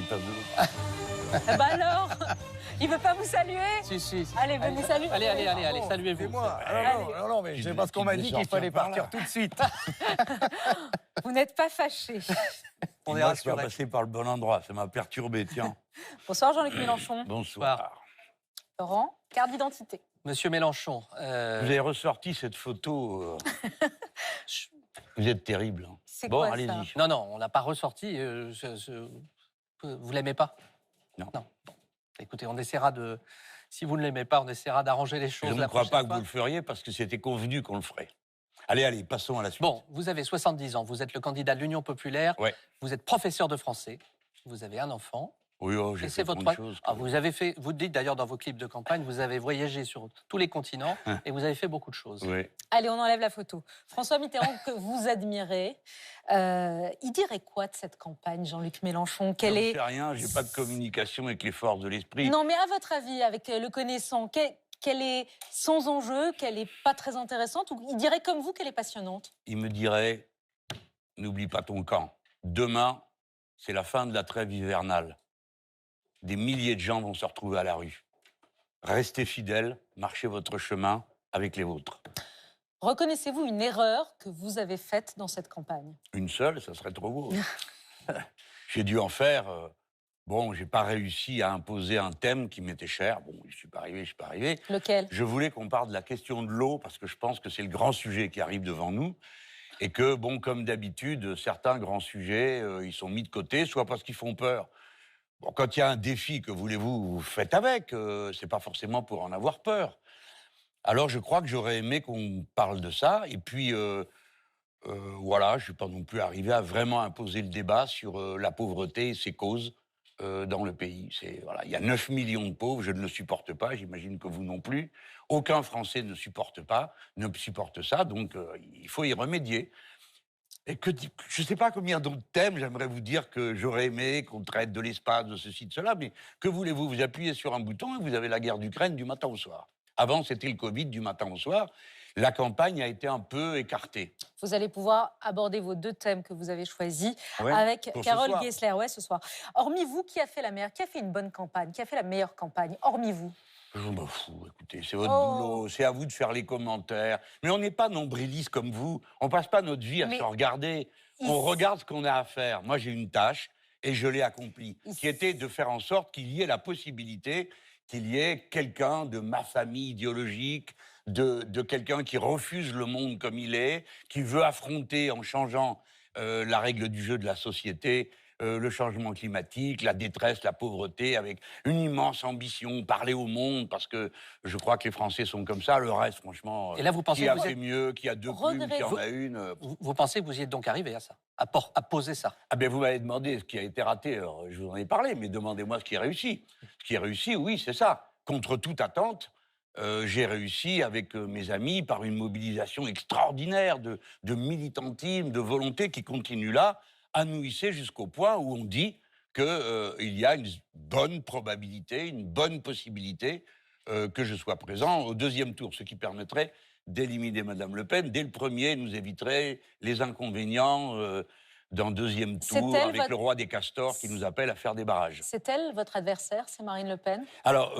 tasse de l'eau. Eh ben alors, il veut pas vous saluer? Si. Allez, venez saluer. Allez, saluez-vous. C'est moi. Allez. Non, mais c'est parce qu'on m'a dit qu'il fallait partir tout de suite. Vous n'êtes pas fâché. On est Moi, je suis rassurés. passé par le bon endroit. Ça m'a perturbé, tiens. Bonsoir Jean-Luc Mélenchon. Bonsoir. Laurent, carte d'identité. Monsieur Mélenchon, Vous avez ressorti cette photo. Vous êtes terrible. Hein. C'est Bon, quoi, ça? allez-y. non, on l'a pas ressorti. Vous l'aimez pas? Non. Bon. Écoutez, on essaiera de. Si vous ne l'aimez pas, on essaiera d'arranger les choses. Je ne la crois pas prochaine que vous fois. le feriez parce que c'était convenu qu'on le ferait. Allez, passons à la suite. Bon, vous avez 70 ans, vous êtes le candidat de l'Union populaire, Ouais. vous êtes professeur de français, vous avez un enfant. Oui, j'ai Et fait c'est plein votre. de choses. Ah, vous dites d'ailleurs dans vos clips de campagne, vous avez voyagé sur tous les continents et vous avez fait beaucoup de choses. Oui. Allez, on enlève la photo. François Mitterrand, que vous admirez, il dirait quoi de cette campagne, Jean-Luc Mélenchon? Je ne sais rien, j'ai pas de communication avec les forces de l'esprit. Non, mais à votre avis, avec le connaissant, qu'elle est sans enjeu, qu'elle est pas très intéressante, ou il dirait comme vous qu'elle est passionnante? Il me dirait, n'oublie pas ton camp. Demain, c'est la fin de la trêve hivernale. Des milliers de gens vont se retrouver à la rue. Restez fidèles, marchez votre chemin avec les vôtres. Reconnaissez-vous une erreur que vous avez faite dans cette campagne? Une seule, ça serait trop beau. J'ai dû en faire. Bon, j'ai pas réussi à imposer un thème qui m'était cher. Bon, je suis pas arrivé. Lequel? Je voulais qu'on parle de la question de l'eau parce que je pense que c'est le grand sujet qui arrive devant nous. Et que, bon, comme d'habitude, certains grands sujets, ils sont mis de côté, soit parce qu'ils font peur. Bon, quand il y a un défi, que voulez-vous, vous faites avec. C'est pas forcément pour en avoir peur. Alors, je crois que j'aurais aimé qu'on parle de ça. Et puis, voilà, je suis pas non plus arrivé à vraiment imposer le débat sur la pauvreté et ses causes dans le pays. Voilà, il y a 9 millions de pauvres, je ne le supporte pas, j'imagine que vous non plus. Aucun Français ne supporte ça, donc il faut y remédier. Et je ne sais pas combien d'autres thèmes, j'aimerais vous dire que j'aurais aimé qu'on traite de l'espace, de ceci, de cela, mais que voulez-vous? Vous appuyez sur un bouton et vous avez la guerre d'Ukraine du matin au soir. Avant, c'était le Covid du matin au soir. La campagne a été un peu écartée. Vous allez pouvoir aborder vos deux thèmes que vous avez choisis Ouais, avec pour ce Carole soir. Gessler, ce soir. Hormis vous, qui a fait une bonne campagne, qui a fait la meilleure campagne, hormis vous? Je m'en fous, écoutez, c'est votre Oh. boulot, c'est à vous de faire les commentaires. Mais on n'est pas nombrilistes comme vous, on passe pas notre vie à Mais se regarder. il- On regarde ce qu'on a à faire. Moi, j'ai une tâche, et je l'ai accomplie, qui était de faire en sorte qu'il y ait la possibilité qu'il y ait quelqu'un de ma famille idéologique, de quelqu'un qui refuse le monde comme il est, qui veut affronter en changeant la règle du jeu de la société, le changement climatique, la détresse, la pauvreté, avec une immense ambition, parler au monde, parce que je crois que les Français sont comme ça. Le reste, franchement, Et là, vous pensez qui que a vous fait êtes- mieux, qui a deux plumes, qui en Vous- a une. Vous pensez que vous y êtes donc arrivé à ça, à poser ça? Ah bien, vous m'avez demandé ce qui a été raté, alors je vous en ai parlé, mais demandez-moi ce qui est réussi. Ce qui est réussi, oui, c'est ça. Contre toute attente, j'ai réussi avec mes amis par une mobilisation extraordinaire de militantisme, de volonté qui continue là, à nous hisser jusqu'au point où on dit qu'il y a une bonne probabilité, une bonne possibilité que je sois présent au deuxième tour, ce qui permettrait d'éliminer Mme Le Pen. Dès le premier, nous éviterait les inconvénients d'un deuxième C'est tour elle avec votre- le roi des castors qui nous appelle à faire des barrages. C'est elle, votre adversaire, c'est Marine Le Pen? Alors,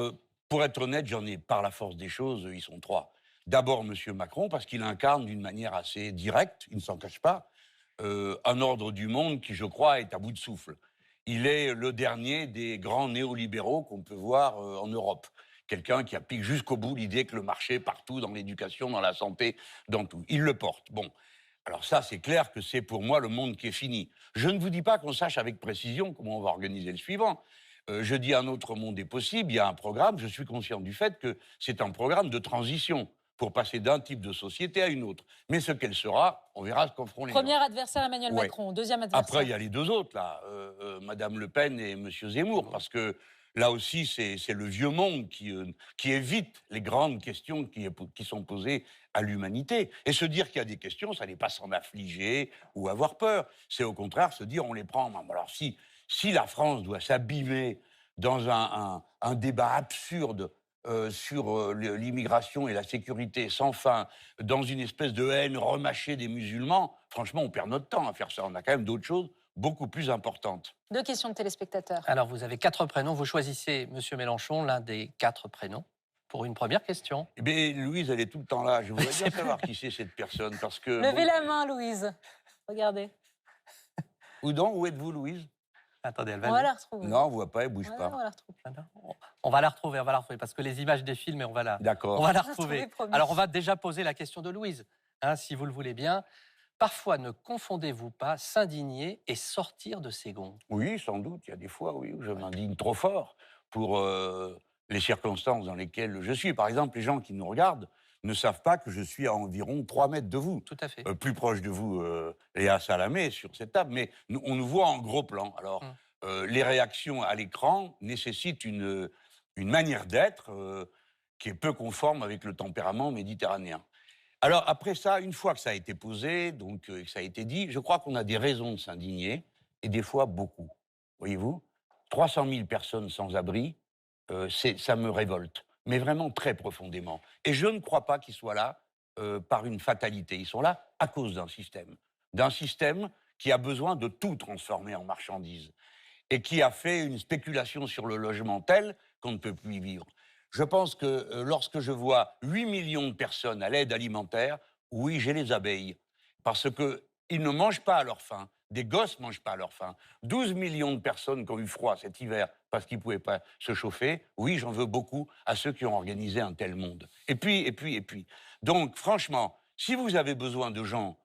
pour être honnête, j'en ai, par la force des choses, ils sont trois. D'abord, M. Macron, parce qu'il incarne d'une manière assez directe, il ne s'en cache pas, un ordre du monde qui, je crois, est à bout de souffle. Il est le dernier des grands néolibéraux qu'on peut voir en Europe. Quelqu'un qui applique jusqu'au bout l'idée que le marché, partout, dans l'éducation, dans la santé, dans tout. Il le porte. Bon. Alors ça, c'est clair que c'est pour moi le monde qui est fini. Je ne vous dis pas qu'on sache avec précision comment on va organiser le suivant. Je dis un autre monde est possible, il y a un programme, je suis conscient du fait que c'est un programme de transition pour passer d'un type de société à une autre. Mais ce qu'elle sera, on verra ce qu'en feront les gens. Premier adversaire, Emmanuel Ouais. Macron. Deuxième adversaire. Après, il y a les deux autres, là, Madame Le Pen et Monsieur Zemmour, parce que là aussi, c'est le vieux monde qui évite les grandes questions qui sont posées à l'humanité. Et se dire qu'il y a des questions, ça n'est pas s'en affliger ou avoir peur. C'est au contraire se dire, on les prend en main. Alors si la France doit s'abîmer dans un débat absurde sur l'immigration et la sécurité sans fin, dans une espèce de haine remâchée des musulmans, franchement, on perd notre temps à faire ça. On a quand même d'autres choses beaucoup plus importante. 2 questions de téléspectateurs. Alors, vous avez 4 prénoms. Vous choisissez, Monsieur Mélenchon, l'un des 4 prénoms pour une première question. Eh bien, Louise, elle est tout le temps là. Je voudrais bien savoir qui c'est cette personne, parce que... Levez bon, la main, Louise. Regardez. Où êtes-vous, Louise? Attendez, elle On va va nous- la retrouver. Non, on ne voit pas, elle ne bouge Ouais, pas. on va la retrouver. On va la retrouver, parce que les images défilent, mais on va la D'accord. retrouver. promis. Alors, on va déjà poser la question de Louise, hein, si vous le voulez bien. Parfois, ne confondez-vous pas s'indigner et sortir de ses gonds? Oui, sans doute. Il y a des fois, oui, où je m'indigne trop fort pour les circonstances dans lesquelles je suis. Par exemple, les gens qui nous regardent ne savent pas que je suis à environ 3 mètres de vous. Tout à fait. Plus proche de vous, Léa Salamé, sur cette table, mais on nous voit en gros plan. Alors, les réactions à l'écran nécessitent une manière d'être qui est peu conforme avec le tempérament méditerranéen. Alors, après ça, une fois que ça a été posé, donc que ça a été dit, je crois qu'on a des raisons de s'indigner, et des fois beaucoup. Voyez-vous, 300 000 personnes sans abri, ça me révolte, mais vraiment très profondément. Et je ne crois pas qu'ils soient là par une fatalité. Ils sont là à cause d'un système qui a besoin de tout transformer en marchandises et qui a fait une spéculation sur le logement telle qu'on ne peut plus y vivre. Je pense que lorsque je vois 8 millions de personnes à l'aide alimentaire, oui, j'ai les abeilles. Parce qu'ils ne mangent pas à leur faim. Des gosses ne mangent pas à leur faim. 12 millions de personnes qui ont eu froid cet hiver parce qu'ils ne pouvaient pas se chauffer, oui, j'en veux beaucoup à ceux qui ont organisé un tel monde. Et puis. Donc, franchement, si vous avez besoin de gens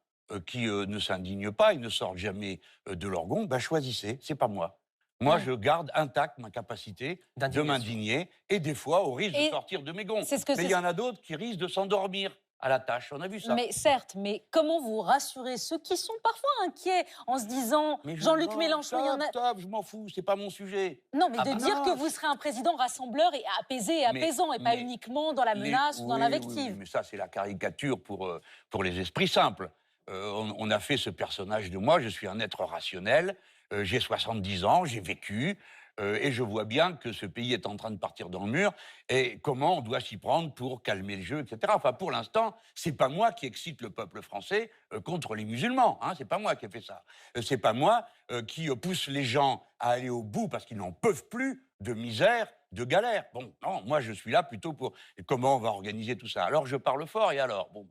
qui ne s'indignent pas, ils ne sortent jamais de leur gonds, ben choisissez, c'est pas moi. Moi, je garde intacte ma capacité de m'indigner et des fois au risque de sortir de mes gonds. Mais il y en a d'autres qui risquent de s'endormir à la tâche. On a vu ça. Mais certes, mais comment vous rassurez ceux qui sont parfois inquiets en se disant Jean-Luc Mélenchon, il y en a... Stop, je m'en fous, c'est pas mon sujet. Non, mais dire que vous serez un président rassembleur et apaisé et apaisant, et pas uniquement dans la menace ou dans l'invective. Oui, mais ça, c'est la caricature pour les esprits simples. On a fait ce personnage de moi, je suis un être rationnel, j'ai 70 ans, j'ai vécu, et je vois bien que ce pays est en train de partir dans le mur, et comment on doit s'y prendre pour calmer le jeu, etc. Enfin, pour l'instant, c'est pas moi qui excite le peuple français contre les musulmans, hein, c'est pas moi qui ai fait ça. C'est pas moi qui pousse les gens à aller au bout parce qu'ils n'en peuvent plus de misère, de galère. Bon, non, moi je suis là plutôt pour comment on va organiser tout ça. Alors je parle fort, et alors bon,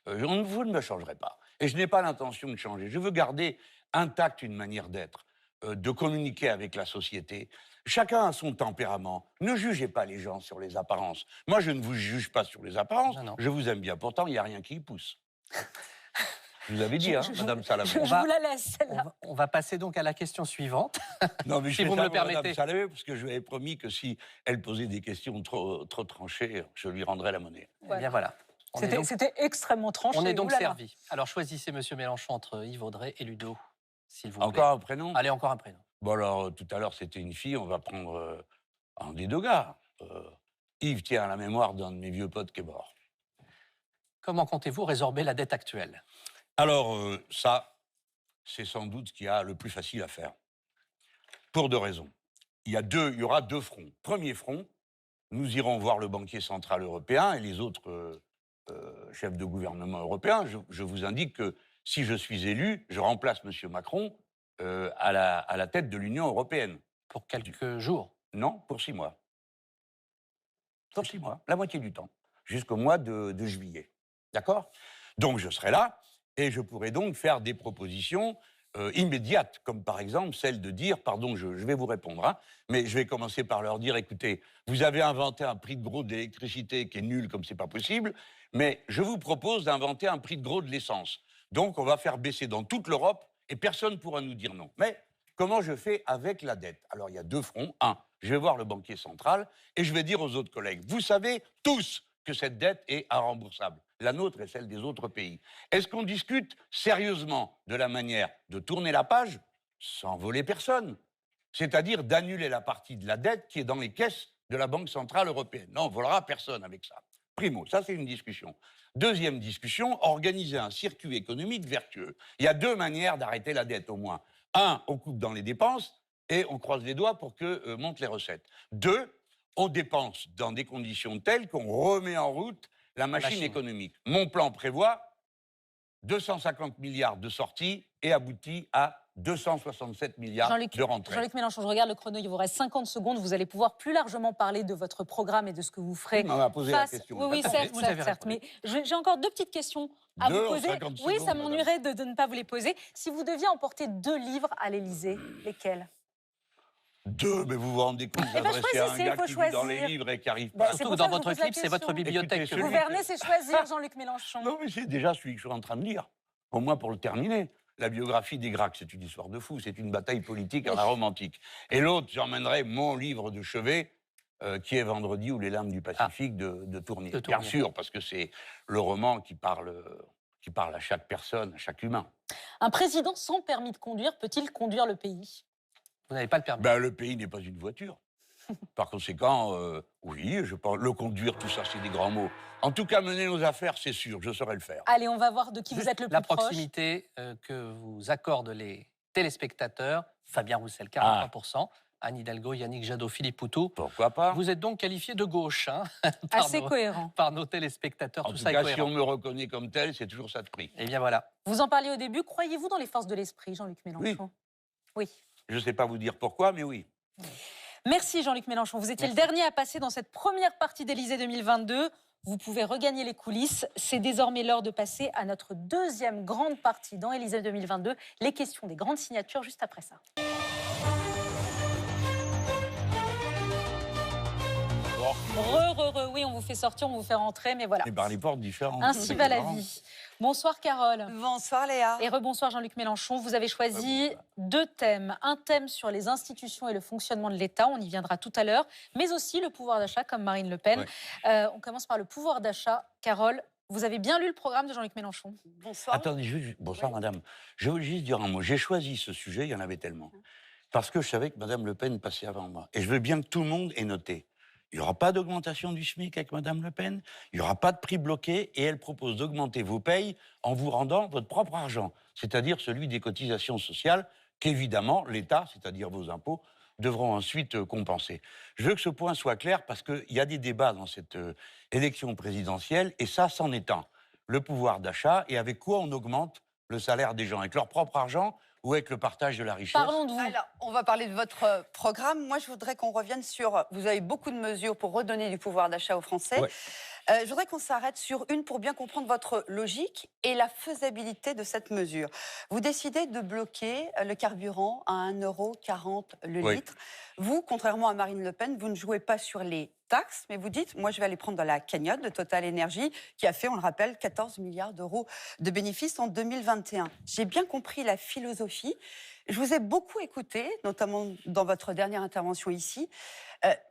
vous ne me changerez pas. Et je n'ai pas l'intention de changer. Je veux garder intacte une manière d'être, de communiquer avec la société. Chacun a son tempérament. Ne jugez pas les gens sur les apparences. Moi, je ne vous juge pas sur les apparences. Non. Je vous aime bien. Pourtant, il n'y a rien qui y pousse. Je vous avais dit, Madame Salamé. Je vous la laisse, celle-là. On va passer donc à la question suivante. Non, mais si vous me le permettez. Madame Salamé, parce que je lui avais promis que si elle posait des questions trop tranchées, je lui rendrais la monnaie. Eh bien voilà. C'était extrêmement tranché. On est donc servi. Alors choisissez, Monsieur Mélenchon, entre Yves Audrey et Ludo, s'il vous plaît. Encore un prénom? Allez, encore un prénom. Bon, alors, tout à l'heure, c'était une fille, on va prendre un des deux gars. Yves tient à la mémoire d'un de mes vieux potes qui est mort. Comment comptez-vous résorber la dette actuelle? Alors, ça, c'est sans doute ce qu'il y a le plus facile à faire. Pour 2 raisons. Il y aura 2 fronts. Premier front, nous irons voir le banquier central européen et les autres chefs de gouvernement européens. Je vous indique que si je suis élu, je remplace M. Macron à la tête de l'Union européenne. Pour quelques jours? Non, pour 6 mois. Pour 6 mois, la moitié du temps, jusqu'au mois de juillet. D'accord? Donc je serai là et je pourrai donc faire des propositions immédiates, comme par exemple celle de dire, pardon, je vais vous répondre, hein, mais je vais commencer par leur dire, écoutez, vous avez inventé un prix de gros de l'électricité qui est nul comme c'est pas possible, mais je vous propose d'inventer un prix de gros de l'essence. Donc on va faire baisser dans toute l'Europe et personne ne pourra nous dire non. Mais comment je fais avec la dette? Alors il y a 2 fronts. Un, je vais voir le banquier central et je vais dire aux autres collègues, vous savez tous que cette dette est irremboursable. La nôtre et celle des autres pays. Est-ce qu'on discute sérieusement de la manière de tourner la page sans voler personne? C'est-à-dire d'annuler la partie de la dette qui est dans les caisses de la Banque centrale européenne. Non, on ne volera personne avec ça. Primo, ça c'est une discussion. Deuxième discussion, organiser un circuit économique vertueux. Il y a 2 manières d'arrêter la dette au moins. 1, on coupe dans les dépenses et on croise les doigts pour que montent les recettes. 2, on dépense dans des conditions telles qu'on remet en route la machine économique. Mon plan prévoit 250 milliards de sorties et aboutit à 267 milliards de rentrées. Jean-Luc Mélenchon, je regarde le chrono, il vous reste 50 secondes. Vous allez pouvoir plus largement parler de votre programme et de ce que vous ferez. On m'a posé la face... question. Oui, Vous avez certes. Mais répondu. j'ai encore 2 petites questions à vous poser. 50 Oui, secondes, ça m'ennuierait de ne pas vous les poser. Si vous deviez emporter 2 livres à l'Élysée, lesquels? 2, mais vous vous rendez compte, Eh ben, s'adresser à un choisissez, gars faut qui vit dans les choisir. livres et qui n'arrive Ben, pas. c'est Surtout pour que ça dans que je votre vous pose la clip, c'est votre question. bibliothèque. Écoutez, que vous celui- Gouverner, c'est choisir, Jean-Luc Mélenchon. Non, mais c'est déjà celui que je suis en train de lire. Au moins pour le terminer. La biographie des Gracques, c'est une histoire de fou, c'est une bataille politique à la romantique. Et l'autre, j'emmènerai mon livre de chevet, qui est Vendredi ou les larmes du Pacifique de Tournier. De Bien Tournier. sûr, parce que c'est le roman qui parle à chaque personne, à chaque humain. Un président sans permis de conduire peut-il conduire le pays? Vous n'avez pas le permis. Ben, le pays n'est pas une voiture. Par conséquent, oui, je pense, le conduire, tout ça, c'est des grands mots. En tout cas, mener nos affaires, c'est sûr, je saurais le faire. Allez, on va voir de qui vous êtes le plus La proche. proximité que vous accordent les téléspectateurs, Fabien Roussel, 43%, Anne Hidalgo, Yannick Jadot, Philippe Poutou. Pourquoi pas? Vous êtes donc qualifié de gauche par, Assez cohérent. par nos téléspectateurs. En Tout tout ça cas, est si cohérent. on me reconnaît comme tel, c'est toujours ça de prix. Eh bien voilà. Vous en parliez au début. Croyez-vous dans les forces de l'esprit, Jean-Luc Mélenchon? Oui. Je ne sais pas vous dire pourquoi, mais oui. Merci Jean-Luc Mélenchon. Vous étiez Merci. le dernier à passer dans cette première partie d'Élysée 2022. Vous pouvez regagner les coulisses. C'est désormais l'heure de passer à notre deuxième grande partie dans Élysée 2022. Les questions des grandes signatures juste après ça. Oui, on vous fait sortir, on vous fait rentrer, mais voilà. Et par les portes différentes. Ainsi C'est va la marrant. vie. Bonsoir Carole. Bonsoir Léa. Et rebonsoir Jean-Luc Mélenchon. Vous avez choisi 2 thèmes. Un thème sur les institutions et le fonctionnement de l'État, on y viendra tout à l'heure, mais aussi le pouvoir d'achat, comme Marine Le Pen. On commence par le pouvoir d'achat. Carole, vous avez bien lu le programme de Jean-Luc Mélenchon? Bonsoir. Attendez, bonsoir madame. Je veux juste dire un mot. J'ai choisi ce sujet, il y en avait tellement. Parce que je savais que madame Le Pen passait avant moi. Et je veux bien que tout le monde ait noté. Il n'y aura pas d'augmentation du SMIC avec madame Le Pen. Il n'y aura pas de prix bloqué. Et elle propose d'augmenter vos payes en vous rendant votre propre argent. C'est-à-dire celui des cotisations sociales qu'évidemment l'État, c'est-à-dire vos impôts, devront ensuite compenser. Je veux que ce point soit clair parce qu'il y a des débats dans cette élection présidentielle et ça, c'en est un. Le pouvoir d'achat et avec quoi on augmente le salaire des gens? Avec leur propre argent ou avec le partage de la richesse? Parlons de vous. Alors, on va parler de votre programme. Moi, je voudrais qu'on revienne sur... Vous avez beaucoup de mesures pour redonner du pouvoir d'achat aux Français. Ouais. Je voudrais qu'on s'arrête sur une pour bien comprendre votre logique et la faisabilité de cette mesure. Vous décidez de bloquer le carburant à 1,40 € le Oui. litre. Vous, contrairement à Marine Le Pen, vous ne jouez pas sur les taxes, mais vous dites, moi je vais aller prendre dans la cagnotte de Total Énergie, qui a fait, on le rappelle, 14 milliards d'euros de bénéfices en 2021. J'ai bien compris la philosophie. Je vous ai beaucoup écouté, notamment dans votre dernière intervention ici.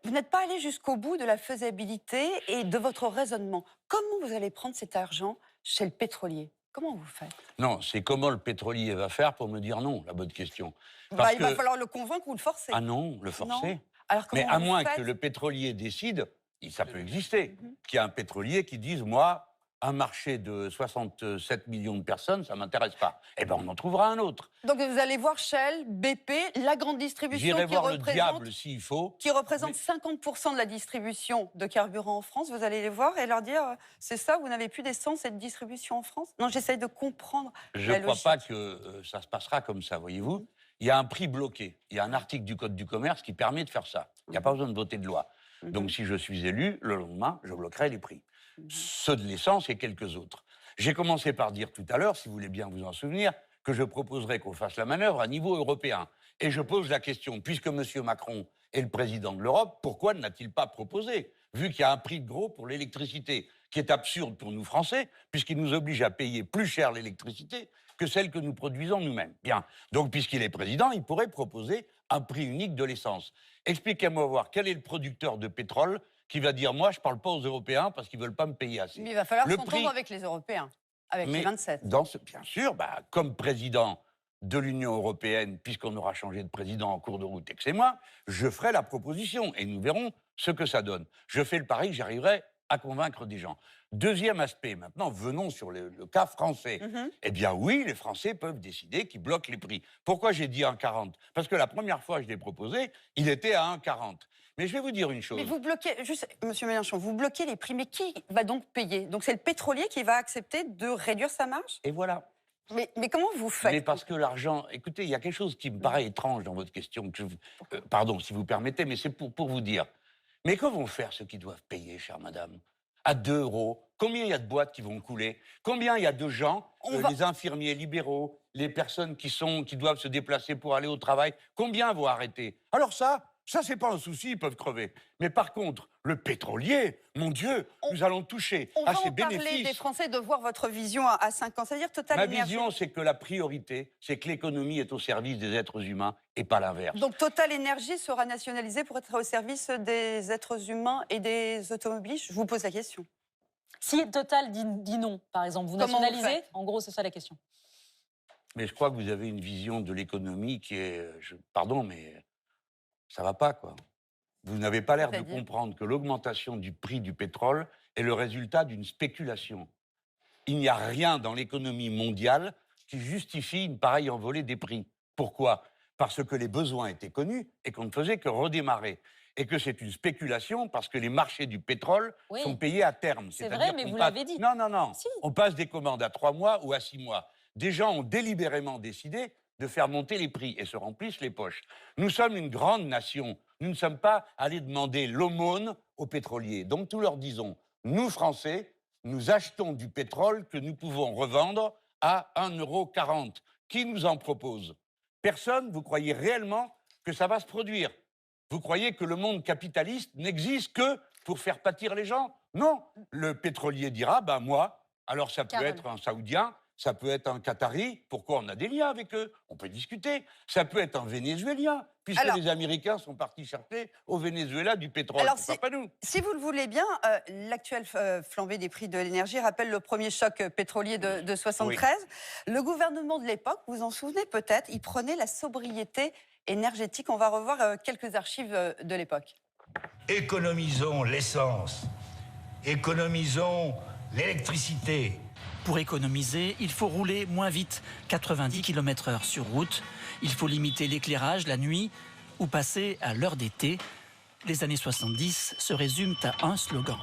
Vous n'êtes pas allé jusqu'au bout de la faisabilité et de votre raisonnement. Comment vous allez prendre cet argent chez le pétrolier? Comment vous faites? Non, c'est comment le pétrolier va faire pour me dire non, la bonne question. Bah, Parce il va que- falloir le convaincre ou le forcer. Ah non, le forcer. Non. Alors, comment Mais à vous moins faites que le pétrolier décide, ça peut exister, Mhm. qu'il y a un pétrolier qui dise, moi, un marché de 67 millions de personnes, ça ne m'intéresse pas. Eh bien, on en trouvera un autre. Donc vous allez voir Shell, BP, la grande distribution J'irai qui voir le représente, diable s'il faut. qui représente Oui. 50% de la distribution de carburant en France. Vous allez les voir et leur dire, c'est ça, vous n'avez plus d'essence et de distribution en France? Non, j'essaye de comprendre. Je la ne crois pas logique. que ça se passera comme ça, voyez-vous. Il y a un prix bloqué. Il y a un article du Code du commerce qui permet de faire ça. Il n'y a pas besoin de voter de loi. Mhm. Donc, si je suis élu, le lendemain, je bloquerai les prix. Ceux de l'essence et quelques autres. J'ai commencé par dire tout à l'heure, si vous voulez bien vous en souvenir, que je proposerais qu'on fasse la manœuvre à niveau européen. Et je pose la question, puisque M. Macron est le président de l'Europe, pourquoi ne l'a-t-il pas proposé? Vu qu'il y a un prix de gros pour l'électricité, qui est absurde pour nous Français, puisqu'il nous oblige à payer plus cher l'électricité que celle que nous produisons nous-mêmes. Bien. Donc, puisqu'il est président, il pourrait proposer un prix unique de l'essence. Expliquez-moi voir quel est le producteur de pétrole qui va dire, moi, je ne parle pas aux Européens parce qu'ils ne veulent pas me payer assez. Mais il va falloir Le s'entendre prix- avec les Européens, avec Mais les 27. bien sûr, comme président de l'Union européenne, puisqu'on aura changé de président en cours de route et que c'est moi, je ferai la proposition et nous verrons ce que ça donne. Je fais le pari que j'arriverai à convaincre des gens. Deuxième aspect, maintenant, venons sur le cas français. Mhm. Eh bien oui, les Français peuvent décider qu'ils bloquent les prix. Pourquoi j'ai dit 1,40? Parce que la première fois que je l'ai proposé, il était à 1,40. Mais je vais vous dire une chose. Mais vous bloquez, juste, Monsieur Mélenchon, vous bloquez les prix, mais qui va donc payer? Donc c'est le pétrolier qui va accepter de réduire sa marge? Et voilà. Mais comment vous faites? Mais parce que l'argent... Écoutez, il y a quelque chose qui me paraît étrange dans votre question. Pardon, si vous permettez, mais c'est pour vous dire. Mais que vont faire ceux qui doivent payer, chère madame? À 2 euros, combien il y a de boîtes qui vont couler? Combien il y a de gens, les infirmiers libéraux, les personnes qui doivent se déplacer pour aller au travail, combien vont arrêter? Alors ça, c'est pas un souci, ils peuvent crever. Mais par contre, le pétrolier, mon Dieu, nous allons toucher à ses bénéfices. On va en parler des Français, de voir votre vision à 5 ans. C'est-à-dire Total Ma Énergie. vision, c'est que la priorité, c'est que l'économie est au service des êtres humains et pas l'inverse. Donc Total Énergie sera nationalisé pour être au service des êtres humains et des automobilistes? Je vous pose la question. Si Total dit non, par exemple, vous Comment vous nationalisez? faites? En gros, c'est ça la question. Mais je crois que vous avez une vision de l'économie qui est... Pardon, mais ça va pas, quoi. Vous n'avez pas l'air de C'est-à-dire? comprendre que l'augmentation du prix du pétrole est le résultat d'une spéculation. Il n'y a rien dans l'économie mondiale qui justifie une pareille envolée des prix. Pourquoi? Parce que les besoins étaient connus et qu'on ne faisait que redémarrer. Et que c'est une spéculation parce que les marchés du pétrole Oui. sont payés à terme. C'est C'est-à-dire vrai, mais qu'on vous passe- l'avez dit. Non, non, non. Si. On passe des commandes à 3 mois ou à 6 mois. Des gens ont délibérément décidé de faire monter les prix et se remplissent les poches. Nous sommes une grande nation. Nous ne sommes pas allés demander l'aumône aux pétroliers. Donc nous leur disons, nous Français, nous achetons du pétrole que nous pouvons revendre à 1,40 €. Qui nous en propose? Personne. Vous croyez réellement que ça va se produire? Vous croyez que le monde capitaliste n'existe que pour faire pâtir les gens? Non. Le pétrolier dira, ben moi, alors ça peut Carole. être un Saoudien, ça peut être un Qatari. Pourquoi? On a des liens avec eux, on peut discuter. Ça peut être un Vénézuélien, puisque Alors- les Américains sont partis chercher au Venezuela du pétrole. Alors, Pourquoi pas nous? Si vous le voulez bien, l'actuelle flambée des prix de l'énergie rappelle le premier choc pétrolier de 73. Le gouvernement de l'époque, vous vous en souvenez peut-être, il prenait la sobriété énergétique. On va revoir quelques archives de l'époque. Économisons l'essence, économisons l'électricité. Pour économiser, il faut rouler moins vite, 90 km/h sur route. Il faut limiter l'éclairage la nuit ou passer à l'heure d'été. Les années 70 se résument à un slogan.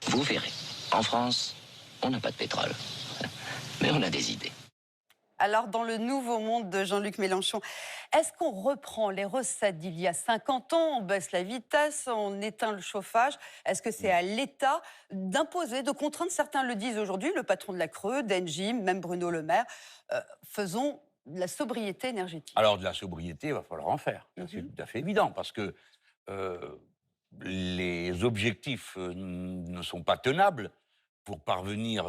Vous verrez, en France, on n'a pas de pétrole, mais on a des idées. Alors, dans le nouveau monde de Jean-Luc Mélenchon, est-ce qu'on reprend les recettes d'il y a 50 ans? On baisse la vitesse, on éteint le chauffage. Est-ce que c'est à l'État d'imposer, de contraindre? Certains le disent aujourd'hui, le patron de la Creux, d'Engie, même Bruno Le Maire. Faisons de la sobriété énergétique. Alors de la sobriété, il va falloir en faire. Ça, c'est Mhm. tout à fait évident, parce que les objectifs ne sont pas tenables pour parvenir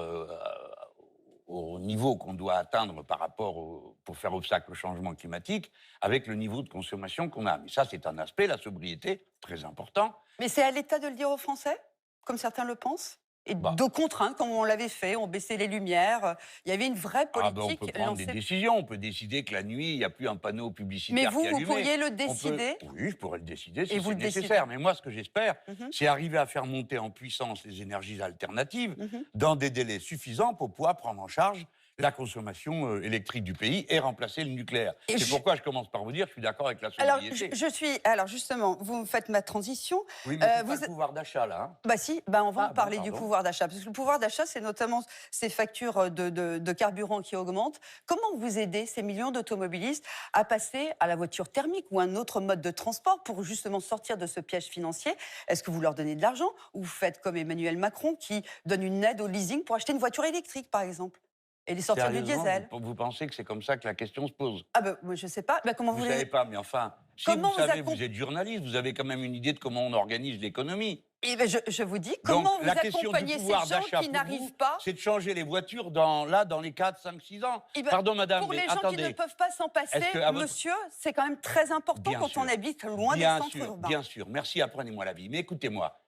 au niveau qu'on doit atteindre par rapport pour faire obstacle au changement climatique avec le niveau de consommation qu'on a. Mais ça, c'est un aspect, la sobriété, très important. Mais c'est à l'État de le dire aux Français, comme certains le pensent? Et Bah. de contraindre, comme on l'avait fait, on baissait les lumières. Il y avait une vraie Ah ben, on politique peut prendre des lancée. décisions. On peut décider que la nuit, il n'y a plus un panneau publicitaire Mais qui vous, est vous allumé. pourriez le On peut- décider. Oui, je pourrais le décider si Et vous c'est le décidez. nécessaire. Mais moi, ce que j'espère, Mhm. c'est arriver à faire monter en puissance les énergies alternatives Mhm. dans des délais suffisants pour pouvoir prendre en charge la consommation électrique du pays et remplacer le nucléaire. Et C'est je- pourquoi je commence par vous dire que je suis d'accord avec la Alors, sobriété. je suis. Alors, justement, vous faites ma transition. Oui, mais c'est vous pas êtes- le pouvoir d'achat, là. Hein. Bah si, bah on va Ah, en bon, parler du pardon. pouvoir d'achat. Parce que le pouvoir d'achat, c'est notamment ces factures de carburant qui augmentent. Comment vous aidez ces millions d'automobilistes à passer à la voiture thermique ou un autre mode de transport pour justement sortir de ce piège financier? Est-ce que vous leur donnez de l'argent ou vous faites comme Emmanuel Macron qui donne une aide au leasing pour acheter une voiture électrique, par exemple, et les sortir du Sérieusement, diesel? vous pensez que c'est comme ça que la question se pose? Ah ben, moi, je sais pas. Ben, comment Vous vous ne savez les... pas, mais enfin, si Comment vous vous savez, accom- vous êtes journaliste, vous avez quand même une idée de comment on organise l'économie. Eh ben, je vous dis, Donc, comment vous la question du accompagnez ces pouvoir gens d'achat qui pour n'arrivent vous, pas? c'est de changer les voitures dans les 4, 5, 6 ans. Eh ben, Pardon, madame, Pour mais les gens attendez. qui ne peuvent pas s'en passer, Est-ce que, à votre- monsieur, c'est quand même très important Bien quand sûr. on habite loin des Bien centres sûr, urbains. bien sûr. Merci, apprenez-moi la vie. Mais écoutez-moi,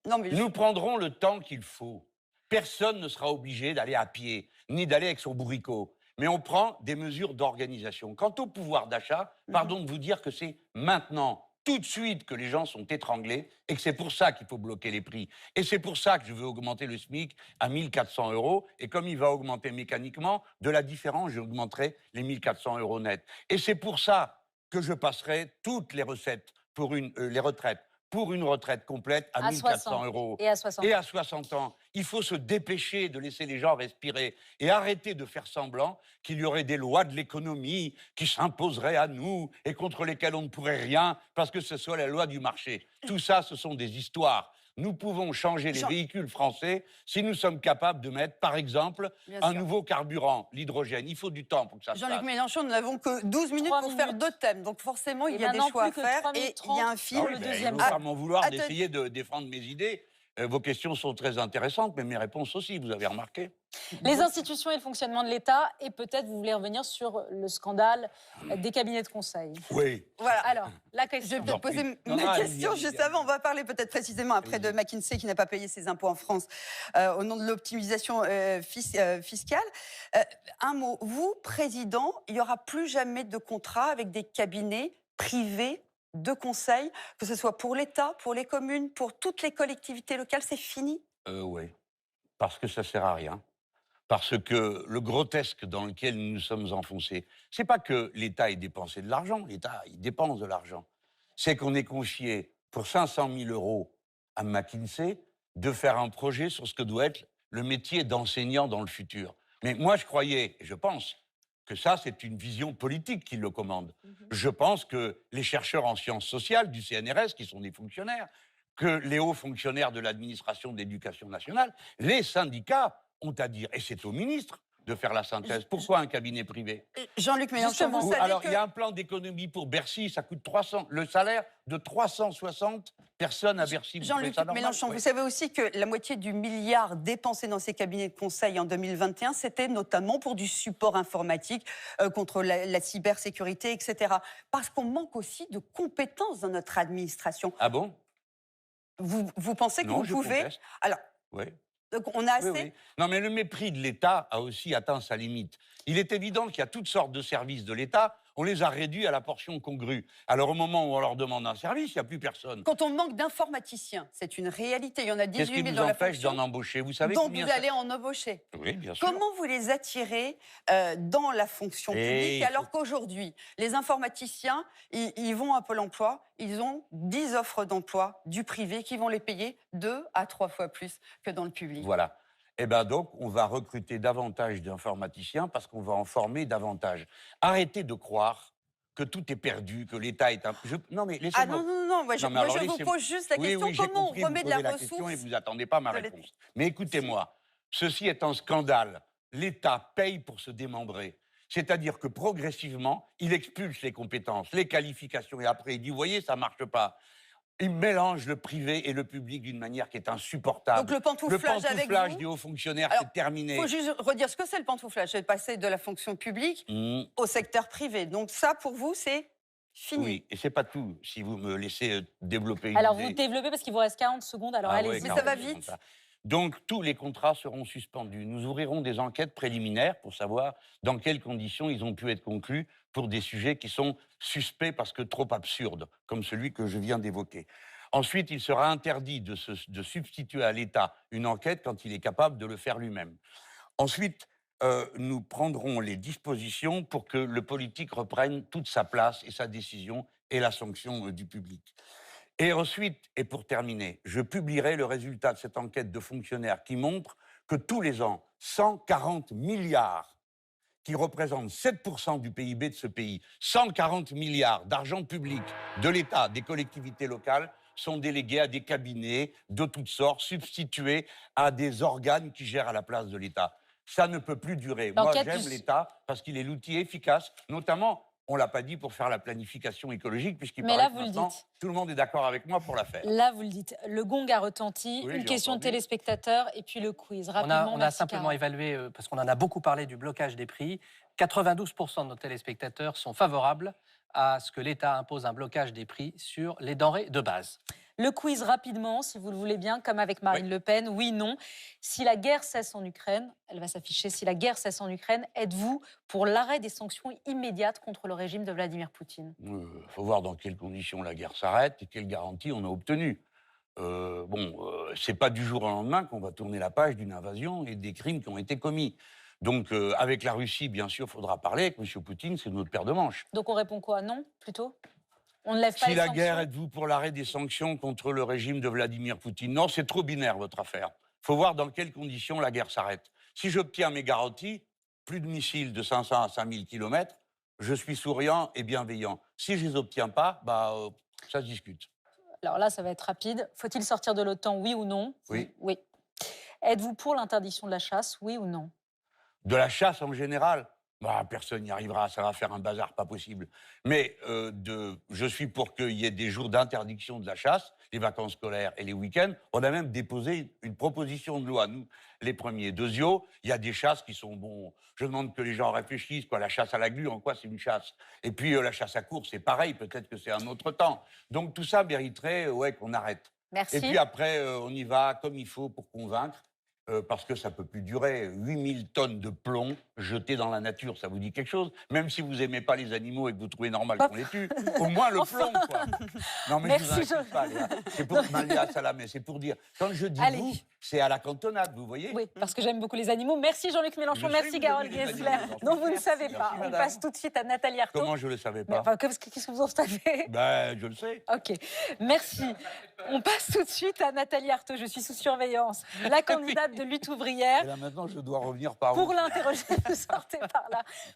Non, mais nous prendrons le temps qu'il faut. Personne ne sera obligé d'aller à pied, ni d'aller avec son bourricot. Mais on prend des mesures d'organisation. Quant au pouvoir d'achat, pardon de vous dire que c'est maintenant, tout de suite, que les gens sont étranglés et que c'est pour ça qu'il faut bloquer les prix. Et c'est pour ça que je veux augmenter le SMIC à 1 400 €. Et comme il va augmenter mécaniquement, de la différence, j'augmenterai les 1 400 € nets. Et c'est pour ça que je passerai toutes les recettes pour les retraites, pour une retraite complète à 1 400 euros. Et à 60. Et à 60 ans, il faut se dépêcher de laisser les gens respirer et arrêter de faire semblant qu'il y aurait des lois de l'économie qui s'imposeraient à nous et contre lesquelles on ne pourrait rien parce que ce soit la loi du marché. Tout ça, ce sont des histoires. Nous pouvons changer les véhicules français si nous sommes capables de mettre, par exemple, Bien un sûr. nouveau carburant, l'hydrogène. Il faut du temps pour que ça se Jean-Luc fasse. Mélenchon, nous n'avons que 12 minutes 3 pour faire minutes. 2 thèmes. Donc forcément, il Et y a des maintenant, choix à plus que faire. 3 Et minutes il y a un 30 film. pour le Ben, deuxième il ne faut thème. pas m'en vouloir attendez. d'essayer de défendre mes idées. Vos questions sont très intéressantes, mais mes réponses aussi, vous avez remarqué. Les institutions et le fonctionnement de l'État, et peut-être vous voulez revenir sur le scandale des cabinets de conseil. Oui. Voilà. Alors, la Je vais question. peut-être poser Non, ma non, allez-y, question allez-y, juste allez-y. avant. On va parler peut-être précisément après de Allez-y. McKinsey qui n'a pas payé ses impôts en France au nom de l'optimisation fiscale. Un mot. Vous, président, il n'y aura plus jamais de contrat avec des cabinets privés de conseil, que ce soit pour l'État, pour les communes, pour toutes les collectivités locales. C'est fini. Oui. Parce que ça sert à rien. Parce que le grotesque dans lequel nous nous sommes enfoncés, c'est pas que l'État ait dépensé de l'argent, l'État, il dépense de l'argent. C'est qu'on est confié pour 500 000 euros à McKinsey de faire un projet sur ce que doit être le métier d'enseignant dans le futur. Mais moi, je croyais, et je pense, que ça, c'est une vision politique qui le commande. Je pense que les chercheurs en sciences sociales du CNRS, qui sont des fonctionnaires, que les hauts fonctionnaires de l'administration de l'éducation nationale, les syndicats ont à dire, et c'est au ministre de faire la synthèse. Pourquoi un cabinet privé? Jean-Luc Mélenchon, Justement. vous savez Alors, que... il y a un plan d'économie pour Bercy, ça coûte 300, le salaire de 360 personnes à Bercy. Vous trouvez Jean-Luc ça normal? Mélenchon, Oui. vous savez aussi que la moitié du milliard dépensé dans ces cabinets de conseil en 2021, c'était notamment pour du support informatique contre la cybersécurité, etc. Parce qu'on manque aussi de compétences dans notre administration. Ah bon? Vous pensez que Non, vous je pouvez... conteste. Alors, Oui. donc on a assez... Oui, oui. Non, mais le mépris de l'État a aussi atteint sa limite. Il est évident qu'il y a toutes sortes de services de l'État, on les a réduits à la portion congrue. Alors au moment où on leur demande un service, il n'y a plus personne. Quand on manque d'informaticiens, c'est une réalité. Il y en a Qu'est-ce 18 qui 000 nous dans la empêche fonction, d'en embaucher? Vous savez donc combien vous allez en embaucher. Oui, bien sûr. Comment vous les attirez dans la fonction Et publique il faut- alors qu'aujourd'hui, les informaticiens, ils vont à Pôle emploi, ils ont 10 offres d'emploi du privé qui vont les payer 2 à 3 fois plus que dans le public. Voilà. Eh bien donc, on va recruter davantage d'informaticiens parce qu'on va en former davantage. Arrêtez de croire que tout est perdu, que l'État est un... Non mais Ah laissez-moi... non, non, non, moi, Non, mais moi, alors, je vous laissez-moi- pose juste la Oui, question, oui, j'ai comment on compris, vous remet de posez la la question et ressource vous n'attendez pas ma de l'État. réponse. Mais écoutez-moi, ceci est un scandale. L'État paye pour se démembrer. C'est-à-dire que progressivement, il expulse les compétences, les qualifications, et après il dit, vous voyez, ça ne marche pas. Il mélange le privé et le public d'une manière qui est insupportable. Donc le pantouflage avec pantouflage vous. des hauts fonctionnaires, Alors, c'est terminé. Il faut juste redire ce que c'est le pantouflage. C'est passer de la fonction publique au secteur privé. Donc ça, pour vous, c'est fini. Oui, et c'est pas tout, si vous me laissez développer une Alors, idée. vous développez parce qu'il vous reste 40 secondes, alors Ah allez-y. ouais, Mais non, ça va c'est comme vite. ça. Donc, tous les contrats seront suspendus. Nous ouvrirons des enquêtes préliminaires pour savoir dans quelles conditions ils ont pu être conclus pour des sujets qui sont suspects parce que trop absurdes, comme celui que je viens d'évoquer. Ensuite, il sera interdit de substituer à l'État une enquête quand il est capable de le faire lui-même. Ensuite, nous prendrons les dispositions pour que le politique reprenne toute sa place et sa décision et la sanction du public. Et ensuite, et pour terminer, je publierai le résultat de cette enquête de fonctionnaires qui montre que tous les ans, 140 milliards, qui représentent 7% du PIB de ce pays, 140 milliards d'argent public de l'État, des collectivités locales, sont délégués à des cabinets de toutes sortes, substitués à des organes qui gèrent à la place de l'État. Ça ne peut plus durer. Moi, L'enquête j'aime du- l'État parce qu'il est l'outil efficace, notamment, on ne l'a pas dit, pour faire la planification écologique, puisqu'il Mais paraît là, que vous le maintenant, dites. tout le monde est d'accord avec moi pour la faire. Là, vous le dites. Le gong a retenti. Oui, Une j'ai question de entendu. téléspectateurs et puis le quiz. On Rapidement, a merci, simplement Cara. évalué, parce qu'on en a beaucoup parlé du blocage des prix, 92% de nos téléspectateurs sont favorables à ce que l'État impose un blocage des prix sur les denrées de base. Le quiz rapidement, si vous le voulez bien, comme avec Marine Le Pen. Oui, non. Si la guerre cesse en Ukraine, elle va s'afficher, si la guerre cesse en Ukraine, êtes-vous pour l'arrêt des sanctions immédiates contre le régime de Vladimir Poutine? Il faut voir dans quelles conditions la guerre s'arrête et quelles garanties on a obtenues. C'est pas du jour au lendemain qu'on va tourner la page d'une invasion et des crimes qui ont été commis. Donc, avec la Russie, bien sûr, il faudra parler. Avec M. Poutine, c'est notre paire de manches. Donc on répond quoi? Non, plutôt? On ne lève pas Si les la sanctions. guerre, êtes-vous pour l'arrêt des sanctions contre le régime de Vladimir Poutine? Non, c'est trop binaire, votre affaire. Il faut voir dans quelles conditions la guerre s'arrête. Si j'obtiens mes garanties, plus de missiles de 500 à 5000 km, je suis souriant et bienveillant. Si je ne les obtiens pas, ça se discute. Alors là, ça va être rapide. Faut-il sortir de l'OTAN, oui ou non? Oui. Oui. Êtes-vous pour l'interdiction de la chasse, oui ou non? De la chasse en général, personne n'y arrivera, ça va faire un bazar pas possible. Mais je suis pour qu'il y ait des jours d'interdiction de la chasse, les vacances scolaires et les week-ends. On a même déposé une proposition de loi, nous, les premiers. Deuxio, il y a des chasses qui sont bons. Je demande que les gens réfléchissent, quoi. La chasse à la glu, en quoi c'est une chasse? Et puis la chasse à courre, c'est pareil, peut-être que c'est un autre temps. Donc tout ça mériterait qu'on arrête. Merci. Et puis après, on y va comme il faut pour convaincre. Parce que ça ne peut plus durer. 8000 tonnes de plomb jetées dans la nature, ça vous dit quelque chose? Même si vous n'aimez pas les animaux et que vous trouvez normal qu'on les tue, au moins le plomb, quoi. Non, mais Merci, je vous inquiète pas, Léa. C'est pour Malia Salamé, c'est pour dire. Quand je dis Allez. vous, c'est à la cantonade, vous voyez? Oui, parce que j'aime beaucoup les animaux. Merci Jean-Luc Mélenchon, Je sais merci que vous Carole aimez les Guesler. animaux. Non, vous ne Merci, savez merci, pas. On madame. passe tout de suite à Nathalie Arthaud. Comment je ne le savais Mais pas? enfin, qu'est-ce que vous en savez? Je le sais. Ok, merci. On passe tout de suite à Nathalie Arthaud. Je suis sous surveillance. La candidate de lutte ouvrière. Et là maintenant, je dois revenir par Pour où? l'interroger, vous sortez par là.